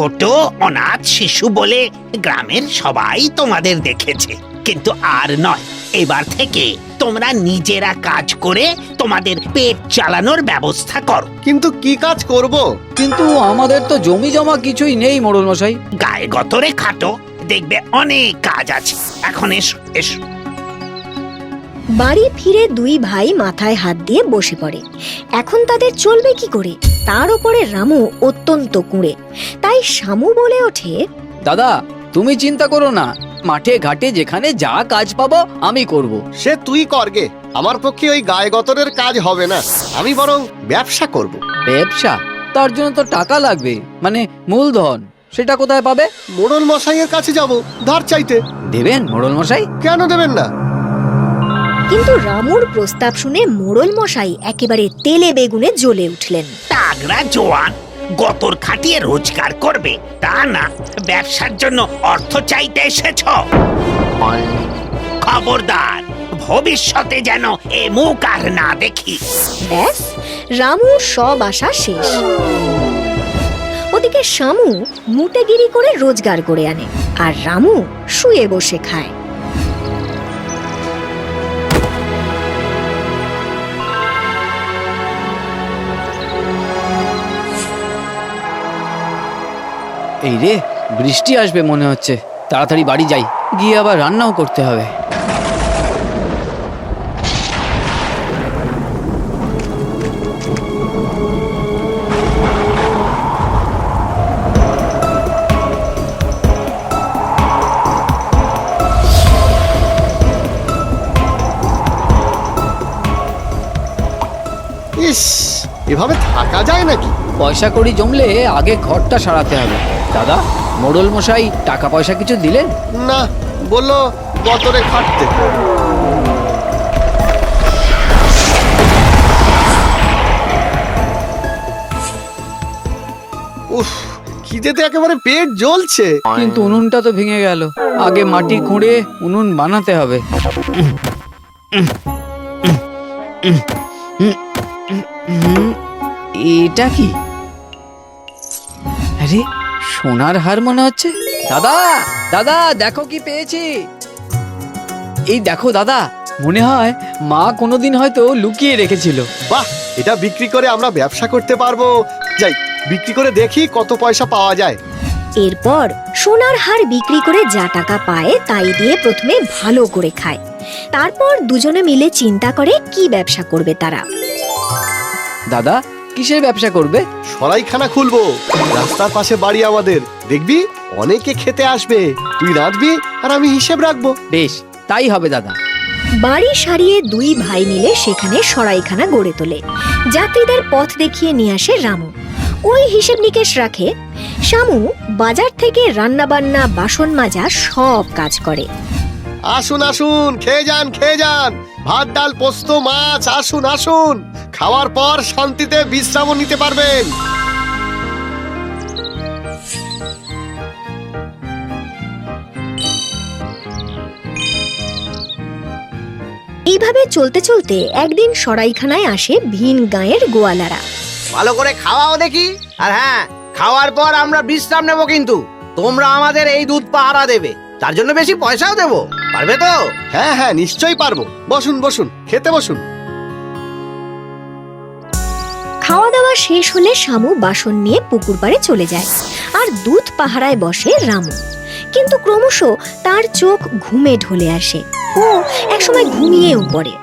ছোট অনাথ শিশু বলে গ্রামের সবাই তোমাদের দেখেছে, কিন্তু আর নয়। এবার থেকে তোমরা নিজেরা কাজ করে তোমাদের পেট চালানোর ব্যবস্থা করো। কিন্তু কি কাজ করব? কিন্তু আমাদের তো জমি জমা কিছুই নেই মোড়ল মশাই। গায়ে গতরে খাটো, দেখবে অনেক কাজ আছে। এখন এসো এসো। বাড়ি ফিরে দুই ভাই মাথায় হাত দিয়ে বসে পড়ে। এখন তাদের চলবে কি করে? তার উপরে রামু অত্যন্ত কুঁড়ে। তাই শামু বলে ওঠে, দাদা তুমি চিন্তা করো না, মাঠে ঘাটে যেখানে যা কাজ পাবো আমি করব। সে তুই করগে, আমার পক্ষে ওই গায়ে গতরের কাজ হবে না। আমি বরং ব্যবসা করব। ব্যবসা? তার জন্য তো টাকা লাগবে, মানে মূলধন। সেটা কোথায় পাবে? মোড়ল মশাইয়ের কাছে যাব ধার চাইতে। দেবেন মোড়ল মশাই? কেন দেবেন না? কিন্তু রামুর প্রস্তাব শুনে মোড়ল মশাই একেবারে তেলে বেগুনে জ্বলে উঠলেন। তাগড়া জোয়ান গতর খাটিয়ে রোজগার করবে, তা না ব্যবসার জন্য অর্থ চাইতে এসেছ। খবরদার, ভবিষ্যতে যেন এ মুখ আর না দেখি। ব্যাস, রামুর সব আশা শেষ। ওদিকে শামু মুটেগিরি করে রোজগার করে আনে, আর রামু শুয়ে বসে খায়। এই রে, বৃষ্টি আসবে মনে হচ্ছে। তাড়াতাড়ি বাড়ি যাই, গিয়ে আবার রান্নাও করতে হবে। ইস, এভাবে থাকা যায় নাকি? পয়সা কড়ি জমলে আগে ঘরটা সারাতে হবে। দাদা, মোড়ল মশাই টাকা পয়সা কিছু দিলেন? না, বললো গতরে খাটতে। উফ, খিদেতে একেবারে পেট জ্বলছে। কিন্তু উনুনটা তো ভেঙে গেল। আগে মাটি খুঁড়ে উনুন বানাতে হবে। এটা কি? আরে, সোনার হার মনে হচ্ছে। দাদা, দাদা দেখো কি পেয়েছি। এই দেখো দাদা, মনে হয় মা কোনোদিন হয়তো লুকিয়ে রেখেছিল। বাহ, এটা বিক্রি করে আমরা ব্যবসা করতে পারবো। যাই, বিক্রি করে দেখি কত পয়সা পাওয়া যায়। এরপর সোনার হার বিক্রি করে যা টাকা পায় তাই দিয়ে প্রথমে ভালো করে খায়। তারপর দুজনে মিলে চিন্তা করে কি ব্যবসা করবে তারা। দাদা, কিসের ব্যবসা করবে? সরাইখানা খুলবো। রাস্তার পাশে বাড়ি আমাদের, দেখবি অনেকে খেতে আসবে। তুই রাঁধবি আর আমি হিসেব রাখবো। বেশ, তাই হবে দাদা। বাড়ি সারিয়ে দুই ভাই মিলে সেখানে সরাইখানা গড়ে তোলে। যাত্রীদের পথ দেখিয়ে নিয়ে আসে রামু। ওই হিসেব নিকেশ রাখে। শামু বাজার থেকে রান্না বান্না, বাসন মাজা সব কাজ করে। আসুন আসুন, খেয়ে যান খেয়ে যান। ভাত ডাল পোস্ত মাছ, আসুন আসুন। খাওয়ার পর শান্তিতে বিশ্রামও নিতে পারবেন। এইভাবে চলতে চলতে একদিন সরাইখানায় আসে ভিন গাঁয়ের গোয়ালারা। ভালো করে খাওয়াও দেখি। আর হ্যাঁ, খাওয়ার পর আমরা বিশ্রাম নেব, কিন্তু তোমরা আমাদের এই দুধ পাহারা দেবে, তার জন্য বেশি পয়সাও দেবো। পারবে তো? হ্যাঁ হ্যাঁ, নিশ্চয়ই পারবো। বসুন বসুন, খেতে বসুন। খাওয়া দাওয়া শেষ হলে শামু বাসন নিয়ে পুকুর পাড়ে চলে যায়, আর দুধ পাহারায় বসে রামু। কিন্তু ক্রমশ তার চোখ ঘুমে ঢলে আসে। ও একসময় ঘুমিয়েও পড়ে,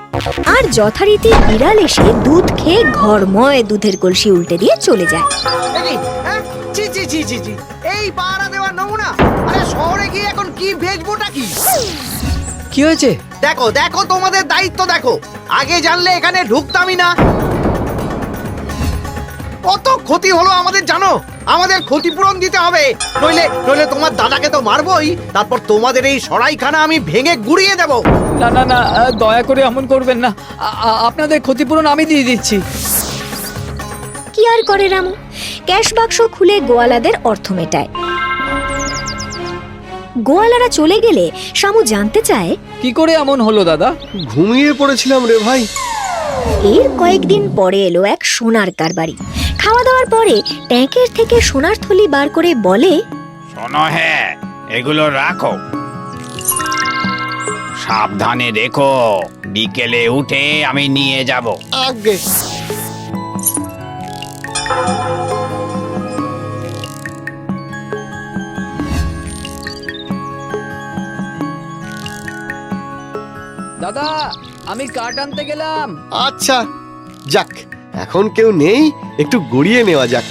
আর যথারীতি বিড়াল এসে দুধ খেয়ে ঘরময় দুধের কলসি উল্টে দিয়ে চলে যায়। জি জি জি জি জি, এই পাহারা দেওয়ার নমুনা। আরে শহরে গিয়ে এখন কি বেচবোটা কি? কি হয়েছে? দেখো দেখো, তোমাদের দায়িত্ব দেখো। আগে জানলে এখানে ঢুকতামই না। কত ক্ষতি হলো আমাদের জানো? আমাদের ক্ষতিপূরণ দিতে হবে, নইলে নইলে তোমার দাদাকে তো মারবই। তারপর তোমাদের এই সরাইখানা আমি ভেঙে গুড়িয়ে দেব। না না না, দয়া করে এমন করবেন না। আপনাদের ক্ষতিপূরণ আমি দিয়ে দিচ্ছি। কি আর করে রামু, ক্যাশ বাক্স খুলে গোয়ালাদের অর্থ মেটায়। গোয়ালারা চলে গেলে শামু জানতে চায়, কি করে এমন হলো দাদা? ঘুমিয়ে পড়েছিলাম রে ভাই। এর কয়েকদিন পরে এলো এক সোনার কারবারি। খাওয়া দাওয়ার পরে ট্যাঙ্কের থেকে সোনার থলি বার করে বলে, শোনো হে, এগুলো রাখো, সাবধানে রেখো, বিকেলে উঠে আমি নিয়ে যাব। আগে দাদা, আমি কাঠ আনতে গেলাম। আচ্ছা, যাক, এখন কেউ নেই, একটু গড়িয়ে নেওয়া যাক।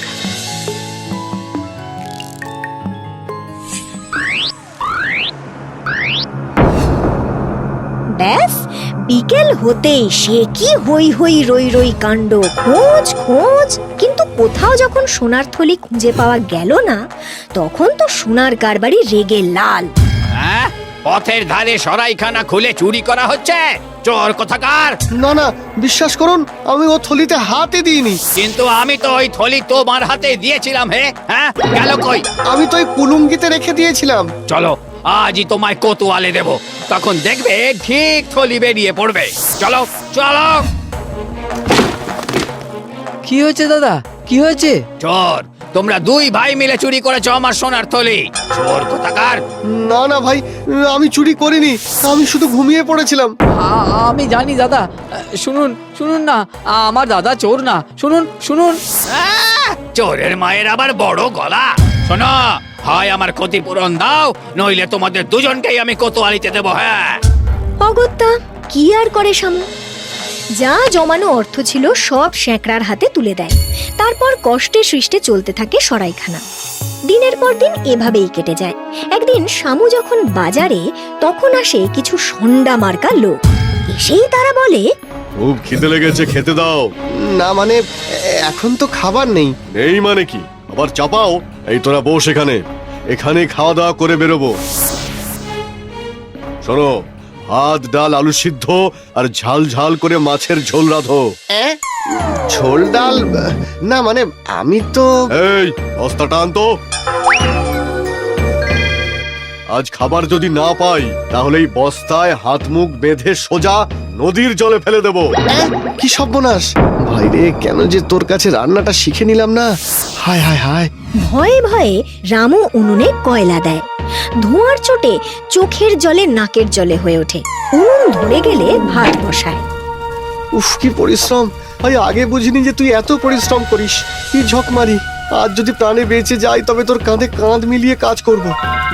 ব্যাস বিকেল হতেই সে কি হই হই রই রই কাণ্ড, খোঁজ খোঁজ, কিন্তু কোথাও যখন সোনার থলি খুঁজে পাওয়া গেল না, তখন তো সোনার কারবারি রেগে লাল। হ্যাঁ, পথের ধারে সরাইখানা খুলে চুরি করা হচ্ছে, চোর কোথাকার। না না, বিশ্বাস করুন, আমি ও থলিতে হাতে দিইনি। কিন্তু আমি তো ওই থলি তোমার হাতে দিয়েছিলাম। হে, হ্যাঁ, গেল কই? আমি তো ওই কুলুঙ্গিতে রেখে দিয়েছিলাম। চলো, আজই তোমায় কোতোয়ালে দেব, তখন দেখবে ঠিক থলি বেরিয়ে পড়বে। চলো চলো। কি হয়েছে দাদা, কি হয়েছে? চোর, তোমরা দুই ভাই মিলে চুরি করেছো আমার সোনার থলি, চোর কোথাকার। না না ভাই, আমি চুরি করিনি, আমি শুধু ঘুমিয়ে পড়েছিলাম। আমি জানি দাদা, শুনুন শুনুন না, আমার দাদা চোর না, শুনুন শুনুন। চোরের মায়ের আবার বড় গলা। শোনো, হয় আমার ক্ষতিপূরণ দাও, নইলে তোমাদের দুজনকেই আমি কোতোয়ালিতে দেবো। হ্যাঁ, অগত্যা কি আর করে শামু, যা জমানো অর্থ ছিল সব স্যাঁকড়ার হাতে তুলে দেয়। তারপর কষ্টে সৃষ্টে চলতে থাকে সরাইখানা। দিনের পর দিন এভাবেই কেটে যায়। একদিন শামু যখন বাজারে, তখন আসে কিছু সন্ডা মার্কা লোক। এসেই তারা বলে, খুব খিদে লেগেছে, খেতে দাও। না মানে, এখন তো খাবার নেই। নেই মানে কি, আবার চাপাও। এই তোরা বস এখানে, এখানে খাওয়া দাওয়া করে বেরোবো। শোনো, ভাত ডাল আলু সিদ্ধ আর ঝাল ঝাল করে মাছের ঝোল রাঁধো। ঝোল ডাল? না মানে, আমি তো এই বস্তাটা আনতো। আজ খাবার যদি না পাই, তাহলে এই বস্তায় হাত মুখ বেঁধে সোজা নদীর জলে ফেলে দেবো। কি সর্বনাশ! ভাই রে, কেন যে তোর কাছে রান্নাটা শিখে নিলাম না। হায় হায় হায়। ভয়ে ভয়ে রামু উনুনে কয়লা দেয়। ধোঁয়ার চোটে চোখের জলে নাকের জলে হয়ে ওঠে। উনুন ধরে গেলে ভাত বসায়। উফ, কি পরিশ্রম! ভাই, আগে বুঝিনি যে তুই এত পরিশ্রম করিস। কি ঝক মারি! আজ যদি প্রাণে বেঁচে যাই, তবে তোর কাঁধে কাঁধ মিলিয়ে কাজ করব।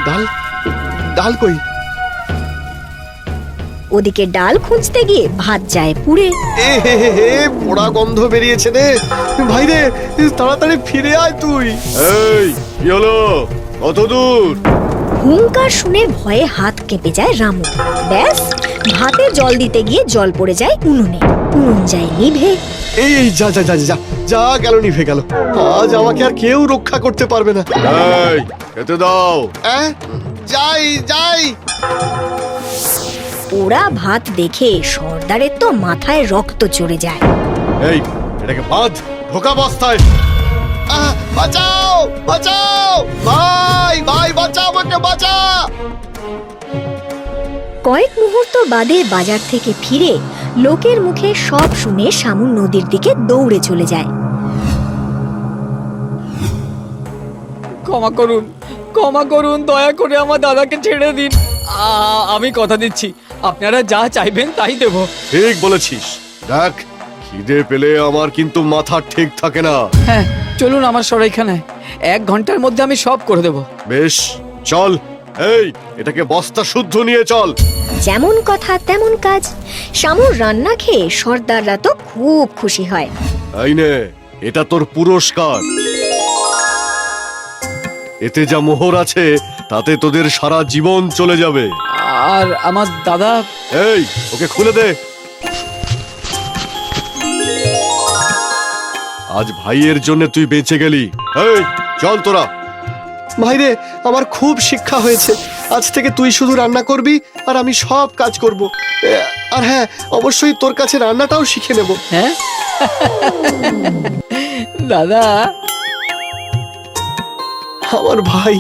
ডাল, ডাল কই? ওদিকে ডাল খুঁজতে গিয়ে ভাত যায় পুড়ে। এ হে হে হে, পোড়া গন্ধ বেরিয়েছে রে। ভাই রে, তাড়াতাড়ি ফিরে আয় তুই। এই কি হলো, কত দূর? হুঙ্কার শুনে ভয়ে হাত কেঁপে যায় রামু। ব্যাস, ভাতে জল দিতে গিয়ে জল পড়ে যায় উনুনে। উনুন যায় নিভে। এই এই, যা যা যা যা যা, গেল, নিভে গেল। আজ আমাকে আর কেউ রক্ষা করতে পারবে না। এই খেতে দাও। যাই যাই। ওরা ভাত দেখে সর্দারের তো মাথায় রক্ত চড়ে যায়। এই এটাকে বাঁধ, ঢোকা বস্তায়। বাঁচাও বাঁচাও, ভাই ভাই বাঁচাও, আমাকে বাঁচা। কয়েক মুহূর্ত বাদে বাজার থেকে ফিরে লোকের মুখে সব শুনে শামু নদীর দিকে দৌড়ে চলে যায়। ক্ষমা করুন, ক্ষমা করুন, দয়া করে আমার দাদাকে ছেড়ে দিন। আমি কথা দিচ্ছি, আপনারা যা চাইবেন তাই দেব। ঠিক বলেছিস। দেখ, খিদে পেলে আমার কিন্তু মাথা ঠিক থাকে না। হ্যাঁ, চলুন আমার সরাইখানায়, 1 ঘন্টার মধ্যে আমি সব করে দেব। বেশ, চল। এই এটাকে বস্তা শুদ্ধ নিয়ে চল। যেমন কথা তেমন কাজ। শামুর রান্না খেয়ে সর্দাররা তো খুব খুশি হয়। এই নে, এটা তোর পুরস্কার। এতে যা মোহর আছে, তাতে তোদের সারা জীবন চলে যাবে। আর আমার দাদা? এই ওকে খুলে দে। আজ ভাইয়ের জন্য তুই বেঁচে গেলি। এই চল তোরা। ভাই রে, আমার খুব শিক্ষা হয়েছে। আজ থেকে তুই শুধু রান্না করবি, আর আমি সব কাজ করব। আর হ্যাঁ, অবশ্যই তোর কাছে রান্নাটাও শিখে নেব। হ্যাঁ দাদা, আমার ভাই।